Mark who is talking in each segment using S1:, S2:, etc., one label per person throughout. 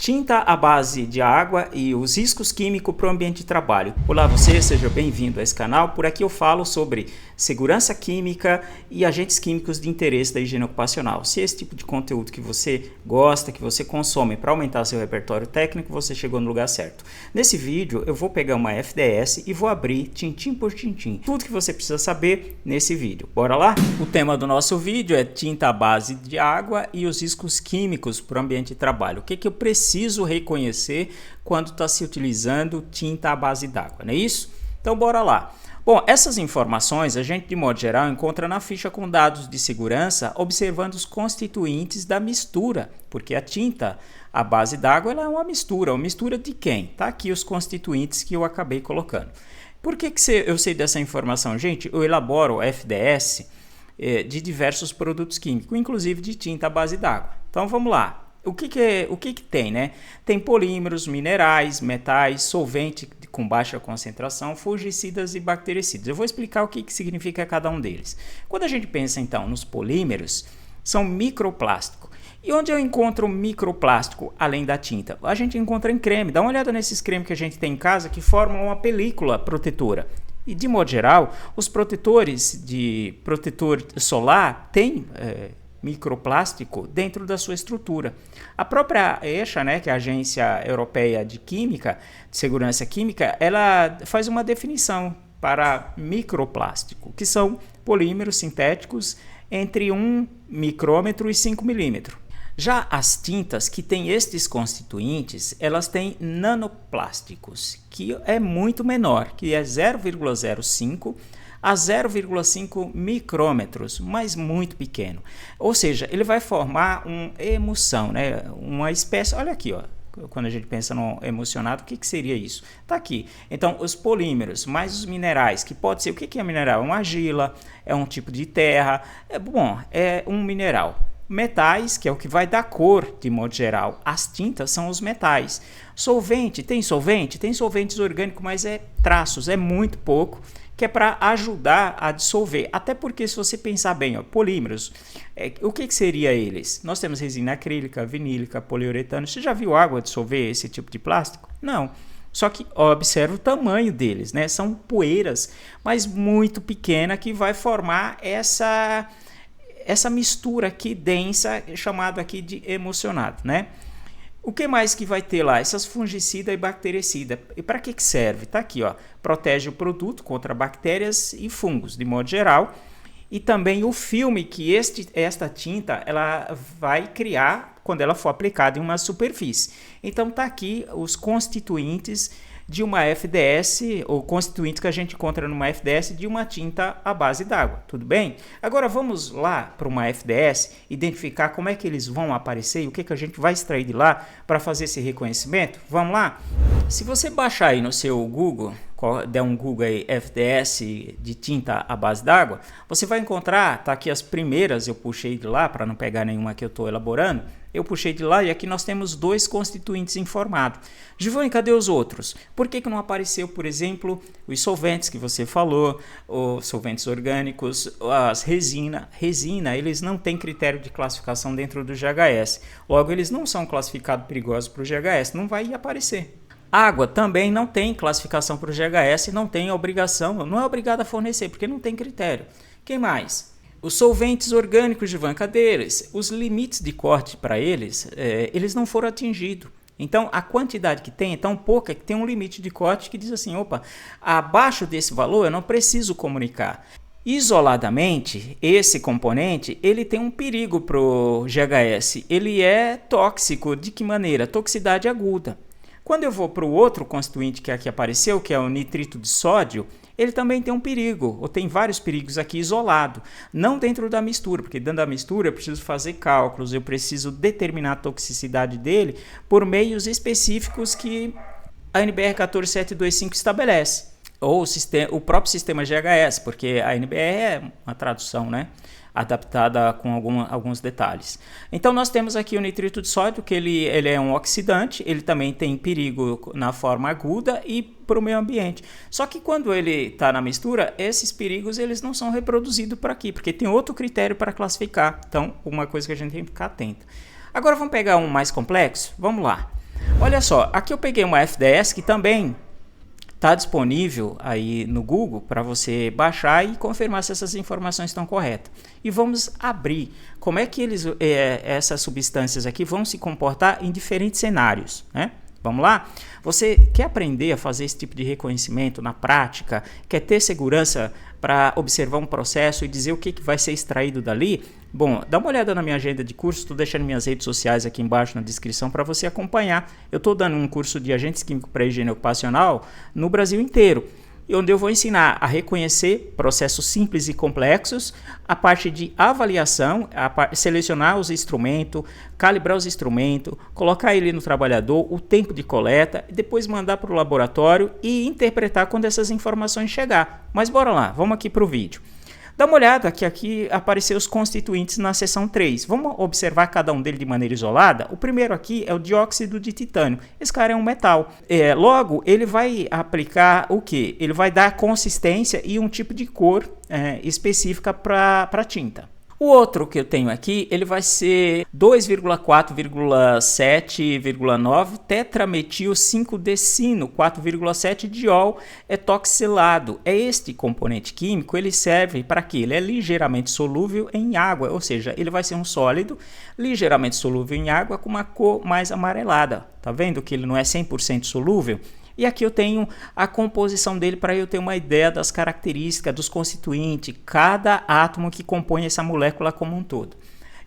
S1: Tinta à base de água e os riscos químicos para o ambiente de trabalho. Olá você, seja bem-vindo a esse canal. Por aqui eu falo sobre segurança química e agentes químicos de interesse da higiene ocupacional. Se esse tipo de conteúdo que você gosta, que você consome para aumentar seu repertório técnico, você chegou no lugar certo. Nesse vídeo eu vou pegar uma FDS e vou abrir tintim por tintim. Tudo que você precisa saber nesse vídeo. Bora lá? O tema do nosso vídeo é tinta à base de água e os riscos químicos para o ambiente de trabalho. O que eu preciso reconhecer quando está se utilizando tinta à base d'água, não é isso? Então bora lá. Bom, essas informações a gente de modo geral encontra na ficha com dados de segurança, observando os constituintes da mistura, porque a tinta à base d'água ela é uma mistura de quem? Tá aqui os constituintes que eu acabei colocando. Por que eu sei dessa informação? Gente, eu elaboro FDS de diversos produtos químicos, inclusive de tinta à base d'água. Então vamos lá. O que tem, né? Tem polímeros, minerais, metais, solvente com baixa concentração, fungicidas e bactericidas. Eu vou explicar o que significa cada um deles. Quando a gente pensa então nos polímeros, são microplástico. E onde eu encontro microplástico além da tinta? A gente encontra em creme. Dá uma olhada nesses cremes que a gente tem em casa que formam uma película protetora. E de modo geral, os protetores de protetor solar têm microplástico dentro da sua estrutura. A própria ECHA, né, que é a Agência Europeia de Química, de Segurança Química, ela faz uma definição para microplástico, que são polímeros sintéticos entre 1 micrômetro e 5 milímetros. Já as tintas que têm estes constituintes, elas têm nanoplásticos, que é muito menor, que é 0,05 a 0,5 micrômetros, mas muito pequeno. Ou seja, ele vai formar uma emulsão, né? Uma espécie, olha aqui, ó. Quando a gente pensa no emulsionado, o que seria isso? Está aqui. Então, os polímeros, mais os minerais, que pode ser, o que é mineral? É uma argila, é um tipo de terra, é um mineral. Metais, que é o que vai dar cor de modo geral. As tintas são os metais. Solvente, tem solvente? Tem solventes orgânicos, mas é traços, é muito pouco, que é para ajudar a dissolver. Até porque se você pensar bem, ó, polímeros, o que seria eles? Nós temos resina acrílica, vinílica, poliuretano. Você já viu água dissolver esse tipo de plástico? Não. Só que observa o tamanho deles, né? São poeiras, mas muito pequena, que vai formar essa mistura aqui densa, chamada aqui de emulsionado, né? O que mais que vai ter lá? Essas fungicidas e bactericidas. E para que serve? Está aqui, ó. Protege o produto contra bactérias e fungos, de modo geral. E também o filme que esta tinta ela vai criar quando ela for aplicada em uma superfície. Então está aqui os constituintes de uma FDS, ou constituintes que a gente encontra numa FDS de uma tinta à base d'água, tudo bem? Agora vamos lá para uma FDS, identificar como é que eles vão aparecer e o que a gente vai extrair de lá para fazer esse reconhecimento? Vamos lá? Se você baixar aí no seu Google, der um Google aí, FDS de tinta à base d'água, você vai encontrar, tá aqui as primeiras, eu puxei de lá para não pegar nenhuma que eu estou elaborando, eu puxei de lá e aqui nós temos dois constituintes informados. Giovanni, cadê os outros? Por que não apareceu, por exemplo, os solventes que você falou, os solventes orgânicos, as resina, eles não têm critério de classificação dentro do GHS. Logo, eles não são classificados perigosos para o GHS, não vai aparecer. Água também não tem classificação para o GHS, não tem obrigação, não é obrigado a fornecer, porque não tem critério. Quem mais? Os solventes orgânicos, Giovanni, cadê eles? Os limites de corte para eles, eles não foram atingidos. Então, a quantidade que tem é tão pouca que tem um limite de corte que diz assim, opa, abaixo desse valor eu não preciso comunicar. Isoladamente, esse componente, ele tem um perigo para o GHS. Ele é tóxico, de que maneira? Toxicidade aguda. Quando eu vou para o outro constituinte que aqui apareceu, que é o nitrito de sódio, ele também tem um perigo, ou tem vários perigos aqui isolado, não dentro da mistura, porque dentro da mistura eu preciso fazer cálculos, eu preciso determinar a toxicidade dele por meios específicos que a NBR 14725 estabelece, ou o próprio sistema GHS, porque a NBR é uma tradução, né? Adaptada com alguns detalhes. Então nós temos aqui o nitrito de sódio, que ele é um oxidante, ele também tem perigo na forma aguda e para o meio ambiente. Só que quando ele está na mistura, esses perigos eles não são reproduzidos por aqui, porque tem outro critério para classificar. Então, uma coisa que a gente tem que ficar atento. Agora vamos pegar um mais complexo? Vamos lá. Olha só, aqui eu peguei uma FDS que também está disponível aí no Google para você baixar e confirmar se essas informações estão corretas. E vamos abrir como é que essas substâncias aqui vão se comportar em diferentes cenários, né? Vamos lá? Você quer aprender a fazer esse tipo de reconhecimento na prática? Quer ter segurança para observar um processo e dizer o que vai ser extraído dali? Bom, dá uma olhada na minha agenda de curso, estou deixando minhas redes sociais aqui embaixo na descrição para você acompanhar. Eu estou dando um curso de agentes químicos para higiene ocupacional no Brasil inteiro, onde eu vou ensinar a reconhecer processos simples e complexos, a parte de avaliação, selecionar os instrumentos, calibrar os instrumentos, colocar ele no trabalhador, o tempo de coleta, e depois mandar para o laboratório e interpretar quando essas informações chegar. Mas bora lá, vamos aqui para o vídeo. Dá uma olhada que aqui apareceu os constituintes na seção 3. Vamos observar cada um deles de maneira isolada. O primeiro aqui é o dióxido de titânio. Esse cara é um metal. Logo, ele vai aplicar o quê? Ele vai dar consistência e um tipo de cor específica para a tinta. O outro que eu tenho aqui, ele vai ser 2,4,7,9 tetrametil 5-decino 4,7 diol etoxilado. É este componente químico, ele serve para quê? Ele é ligeiramente solúvel em água, ou seja, ele vai ser um sólido ligeiramente solúvel em água com uma cor mais amarelada. Tá vendo que ele não é 100% solúvel? E aqui eu tenho a composição dele para eu ter uma ideia das características, dos constituintes, cada átomo que compõe essa molécula como um todo.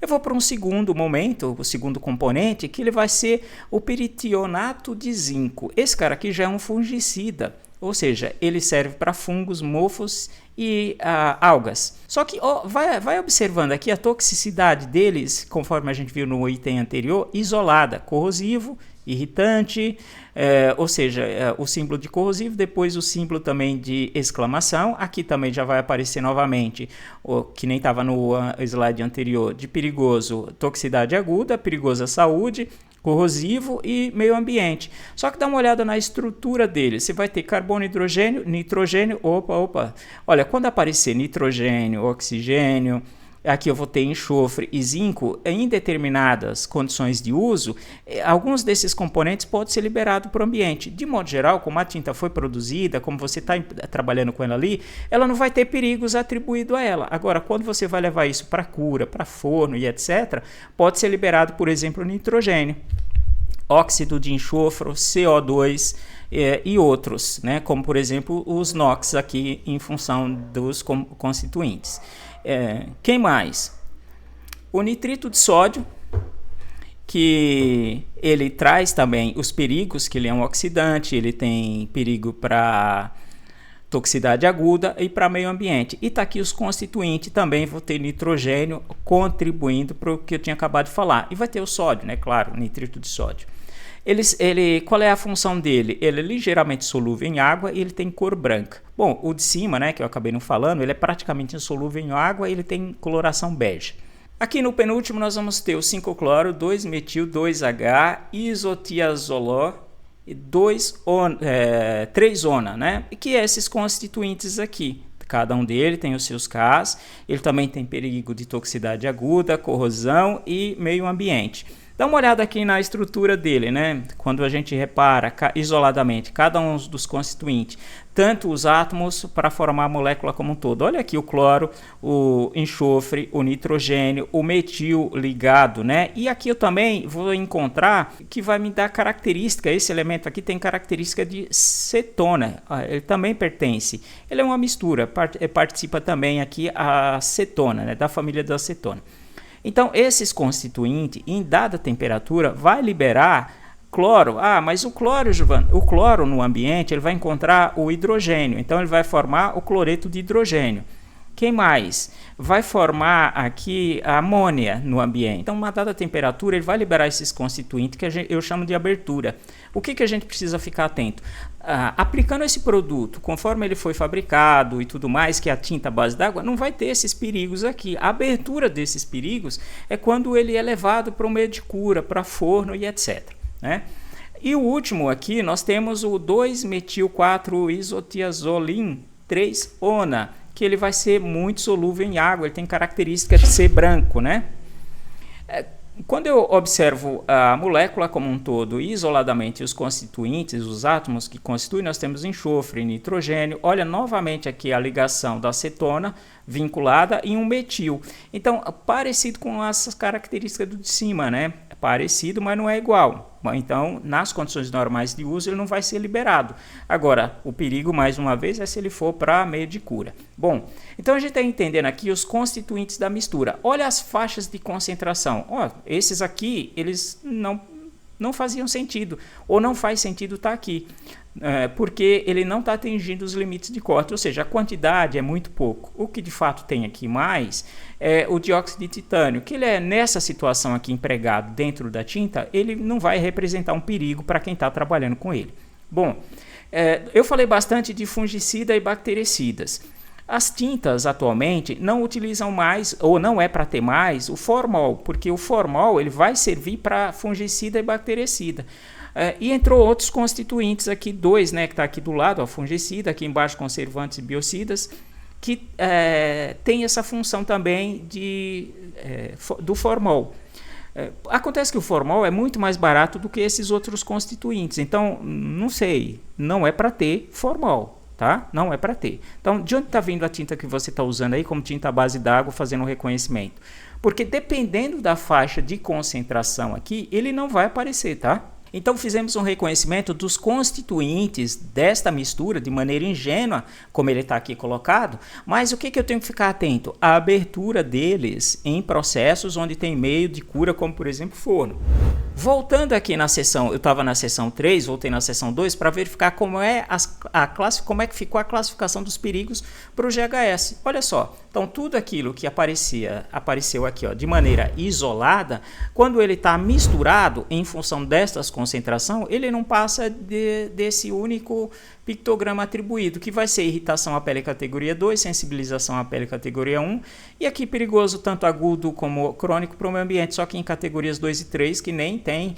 S1: Eu vou para um segundo momento, o segundo componente, que ele vai ser o peritionato de zinco. Esse cara aqui já é um fungicida, ou seja, ele serve para fungos, mofos e algas. Só que vai observando aqui a toxicidade deles, conforme a gente viu no item anterior, isolada, corrosivo, irritante, ou seja, o símbolo de corrosivo, depois o símbolo também de exclamação. Aqui também já vai aparecer novamente, que nem estava no slide anterior, de perigoso, toxicidade aguda, perigosa saúde, corrosivo e meio ambiente. Só que dá uma olhada na estrutura dele. Você vai ter carbono, hidrogênio, nitrogênio. Opa. Olha, quando aparecer nitrogênio, oxigênio, aqui eu vou ter enxofre e zinco, em determinadas condições de uso, alguns desses componentes podem ser liberados para o ambiente. De modo geral, como a tinta foi produzida, como você está trabalhando com ela ali, ela não vai ter perigos atribuídos a ela. Agora, quando você vai levar isso para cura, para forno e etc., pode ser liberado, por exemplo, nitrogênio, óxido de enxofre, CO2 e outros, né? Como por exemplo os NOx aqui em função dos constituintes. Quem mais? O nitrito de sódio, que ele traz também os perigos, que ele é um oxidante, ele tem perigo para toxicidade aguda e para meio ambiente. E está aqui os constituintes, também vou ter nitrogênio contribuindo para o que eu tinha acabado de falar. E vai ter o sódio, né? Claro, nitrito de sódio. Qual é a função dele? Ele é ligeiramente solúvel em água e ele tem cor branca. Bom, o de cima, né, que eu acabei não falando, ele é praticamente insolúvel em água e ele tem coloração bege. Aqui no penúltimo nós vamos ter o 5-cloro, 2-metil, 2H, isotiazoló e 3-ona, né? Que é esses constituintes aqui. Cada um deles tem os seus Ks, ele também tem perigo de toxicidade aguda, corrosão e meio ambiente. Dá uma olhada aqui na estrutura dele, né? Quando a gente repara isoladamente cada um dos constituintes, tanto os átomos para formar a molécula como um todo. Olha aqui o cloro, o enxofre, o nitrogênio, o metil ligado, né? E aqui eu também vou encontrar que vai me dar característica, esse elemento aqui tem característica de cetona, ele também pertence. Ele é uma mistura, participa também aqui a cetona, né? Da família da cetona. Então, esses constituintes, em dada temperatura, vai liberar cloro. Mas o cloro, Giovanni, o cloro no ambiente, ele vai encontrar o hidrogênio. Então, ele vai formar o cloreto de hidrogênio. Quem mais? Vai formar aqui a amônia no ambiente. Então, uma dada temperatura, ele vai liberar esses constituintes que eu chamo de abertura. O que a gente precisa ficar atento? Aplicando esse produto, conforme ele foi fabricado e tudo mais, que é a tinta à base d'água, não vai ter esses perigos aqui. A abertura desses perigos é quando ele é levado para o meio de cura, para forno e etc., né? E o último aqui, nós temos o 2-metil-4-isotiazolin 3-ona, que ele vai ser muito solúvel em água, ele tem característica de ser branco, né? Quando eu observo a molécula como um todo e isoladamente os constituintes, os átomos que constituem, nós temos enxofre e nitrogênio. Olha novamente aqui a ligação da acetona vinculada em um metil. Então, parecido com essas características do de cima, né? Parecido, mas não é igual. Então, nas condições normais de uso, ele não vai ser liberado. Agora, o perigo, mais uma vez, é se ele for para meio de cura. Bom, então a gente está entendendo aqui os constituintes da mistura. Olha as faixas de concentração. Ó, esses aqui, eles não faziam sentido, ou não faz sentido estar aqui, porque ele não está atingindo os limites de corte, ou seja, a quantidade é muito pouco. O que de fato tem aqui mais é o dióxido de titânio, que ele é nessa situação aqui empregado dentro da tinta, ele não vai representar um perigo para quem está trabalhando com ele. Bom, eu falei bastante de fungicida e bactericidas. As tintas atualmente não utilizam mais, ou não é para ter mais, o formol, porque o formol ele vai servir para fungicida e bactericida. E entrou outros constituintes aqui, dois, né, que está aqui do lado, a fungicida, aqui embaixo conservantes e biocidas, que tem essa função também do formol. Acontece que o formol é muito mais barato do que esses outros constituintes, então, não sei, não é para ter formol. Tá? Não é para ter. Então, de onde está vindo a tinta que você está usando aí como tinta à base d'água fazendo o reconhecimento? Porque dependendo da faixa de concentração aqui, ele não vai aparecer, tá? Então, fizemos um reconhecimento dos constituintes desta mistura de maneira ingênua, como ele está aqui colocado, mas o que eu tenho que ficar atento? A abertura deles em processos onde tem meio de cura, como por exemplo forno. Voltando aqui na seção, eu estava na seção 3, voltei na seção 2 para verificar como é que ficou a classificação dos perigos para o GHS. Olha só, então tudo aquilo que apareceu aqui ó, de maneira isolada, quando ele está misturado em função destas concentração, ele não passa desse único pictograma atribuído, que vai ser irritação à pele categoria 2, sensibilização à pele categoria 1, e aqui perigoso tanto agudo como crônico para o meio ambiente, só que em categorias 2 e 3, que nem tem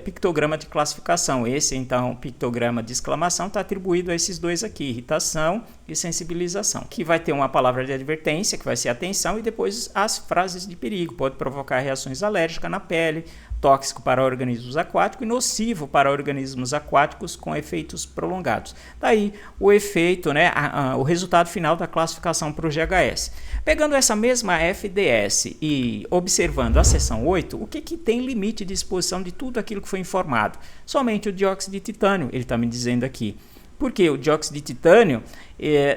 S1: pictograma de classificação. Esse, então, pictograma de exclamação está atribuído a esses dois aqui, irritação e sensibilização, que vai ter uma palavra de advertência, que vai ser atenção, e depois as frases de perigo, pode provocar reações alérgicas na pele, tóxico para organismos aquáticos e nocivo para organismos aquáticos com efeitos prolongados. Daí o efeito, né, o resultado final da classificação para o GHS. Pegando essa mesma FDS e observando a seção 8, o que tem limite de exposição de tudo aquilo que foi informado? Somente o dióxido de titânio, ele está me dizendo aqui. Porque o dióxido de titânio,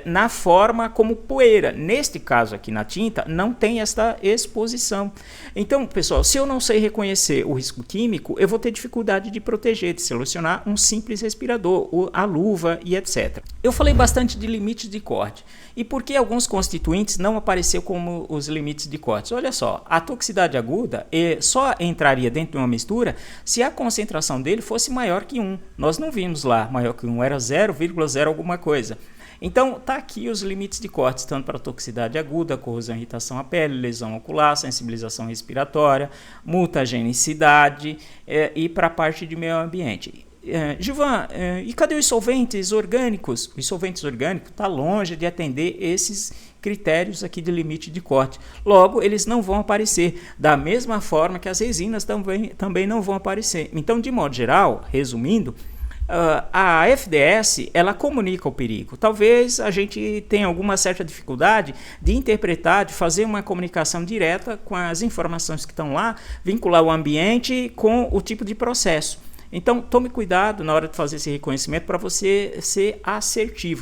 S1: na forma como poeira, neste caso aqui na tinta, não tem esta exposição. Então, pessoal, se eu não sei reconhecer o risco químico, eu vou ter dificuldade de proteger, de selecionar um simples respirador, a luva e etc. Eu falei bastante de limites de corte. E por que alguns constituintes não apareceram como os limites de corte? Olha só, a toxicidade aguda só entraria dentro de uma mistura se a concentração dele fosse maior que 1. Nós não vimos lá maior que 1, era 0,0 alguma coisa. Então, tá aqui os limites de cortes, tanto para toxicidade aguda, corrosão e irritação à pele, lesão ocular, sensibilização respiratória, mutagenicidade e para a parte de meio ambiente. Gilvan, e cadê os solventes orgânicos? Os solventes orgânicos estão longe de atender esses critérios aqui de limite de corte. Logo, eles não vão aparecer, da mesma forma que as resinas também não vão aparecer. Então, de modo geral, resumindo, a FDS ela comunica o perigo. Talvez a gente tenha alguma certa dificuldade de interpretar, de fazer uma comunicação direta com as informações que estão lá, vincular o ambiente com o tipo de processo. Então, tome cuidado na hora de fazer esse reconhecimento para você ser assertivo.